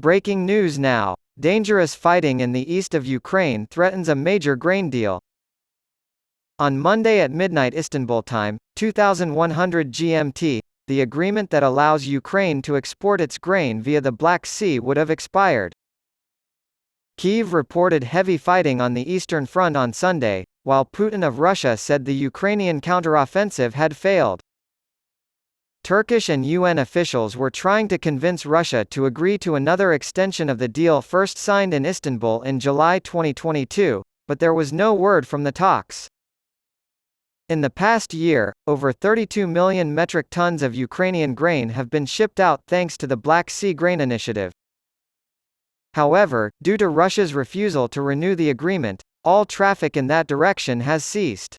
Breaking news now. Dangerous fighting in the east of Ukraine threatens a major grain deal. On Monday at midnight Istanbul time, 2100 GMT, the agreement that allows Ukraine to export its grain via the Black Sea would have expired. Kyiv reported heavy fighting on the Eastern Front on Sunday, while Putin of Russia said the Ukrainian counteroffensive had failed. Turkish and UN officials were trying to convince Russia to agree to another extension of the deal first signed in Istanbul in July 2022, but there was no word from the talks. In the past year, over 32 million metric tons of Ukrainian grain have been shipped out thanks to the Black Sea Grain Initiative. However, due to Russia's refusal to renew the agreement, all traffic in that direction has ceased.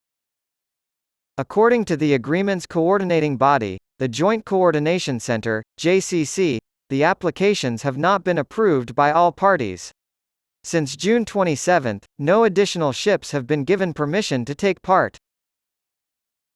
According to the agreement's coordinating body, the Joint Coordination Center, JCC, the applications have not been approved by all parties. Since June 27, no additional ships have been given permission to take part.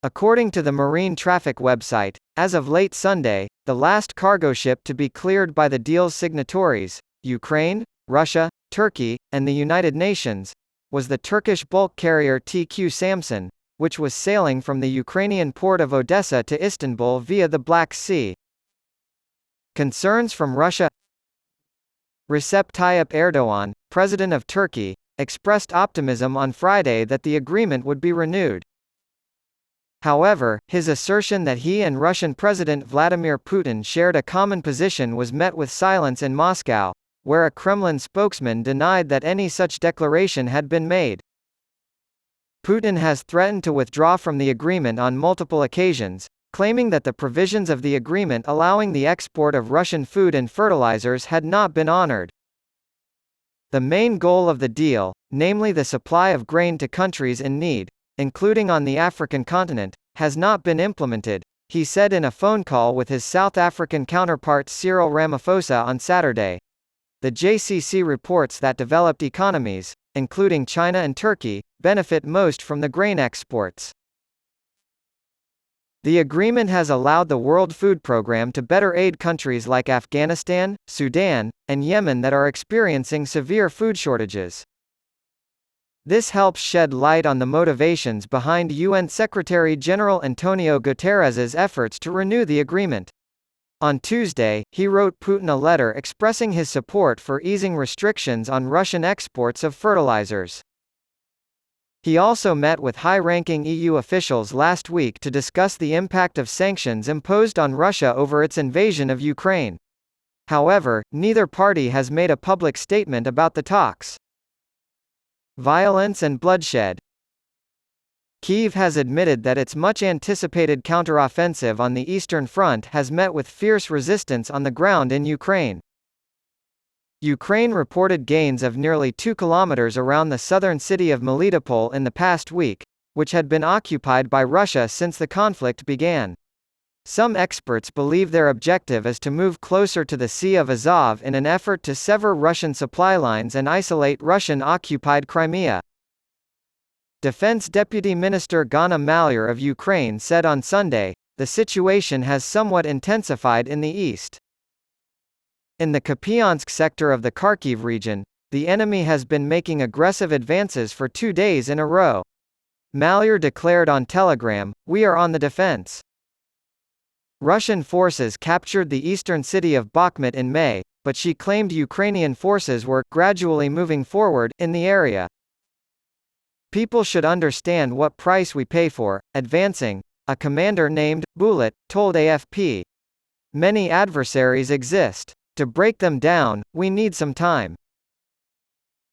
According to the Marine Traffic website, as of late Sunday, the last cargo ship to be cleared by the deal's signatories, Ukraine, Russia, Turkey, and the United Nations, was the Turkish bulk carrier TQ Samsun, which was sailing from the Ukrainian port of Odessa to Istanbul via the Black Sea. Concerns from Russia. Recep Tayyip Erdoğan, president of Turkey, expressed optimism on Friday that the agreement would be renewed. However, his assertion that he and Russian President Vladimir Putin shared a common position was met with silence in Moscow, where a Kremlin spokesman denied that any such declaration had been made. Putin has threatened to withdraw from the agreement on multiple occasions, claiming that the provisions of the agreement allowing the export of Russian food and fertilizers had not been honored. The main goal of the deal, namely the supply of grain to countries in need, including on the African continent, has not been implemented, he said in a phone call with his South African counterpart Cyril Ramaphosa on Saturday. The JCC reports that developed economies, including China and Turkey, benefit most from the grain exports. The agreement has allowed the World Food Programme to better aid countries like Afghanistan, Sudan, and Yemen that are experiencing severe food shortages. This helps shed light on the motivations behind UN Secretary-General Antonio Guterres's efforts to renew the agreement. On Tuesday, he wrote Putin a letter expressing his support for easing restrictions on Russian exports of fertilizers. He also met with high-ranking EU officials last week to discuss the impact of sanctions imposed on Russia over its invasion of Ukraine. However, neither party has made a public statement about the talks. Violence and bloodshed. Kyiv has admitted that its much-anticipated counteroffensive on the Eastern Front has met with fierce resistance on the ground in Ukraine. Ukraine reported gains of nearly 2 kilometers around the southern city of Melitopol in the past week, which had been occupied by Russia since the conflict began. Some experts believe their objective is to move closer to the Sea of Azov in an effort to sever Russian supply lines and isolate Russian-occupied Crimea. Defense Deputy Minister Ghana Maliar of Ukraine said on Sunday, the situation has somewhat intensified in the east. In the Kupiansk sector of the Kharkiv region, the enemy has been making aggressive advances for 2 days in a row. Maliar declared on Telegram, "We are on the defense." Russian forces captured the eastern city of Bakhmut in May, but she claimed Ukrainian forces were gradually moving forward in the area. "People should understand what price we pay for advancing," a commander named Bulat told AFP. "Many adversaries exist. To break them down, we need some time."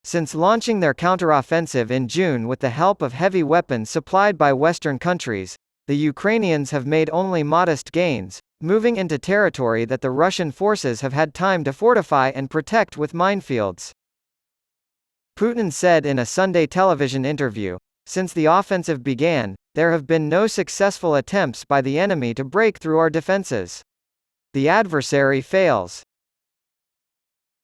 Since launching their counteroffensive in June with the help of heavy weapons supplied by Western countries, the Ukrainians have made only modest gains, moving into territory that the Russian forces have had time to fortify and protect with minefields. Putin said in a Sunday television interview, "Since the offensive began, there have been no successful attempts by the enemy to break through our defenses. The adversary fails.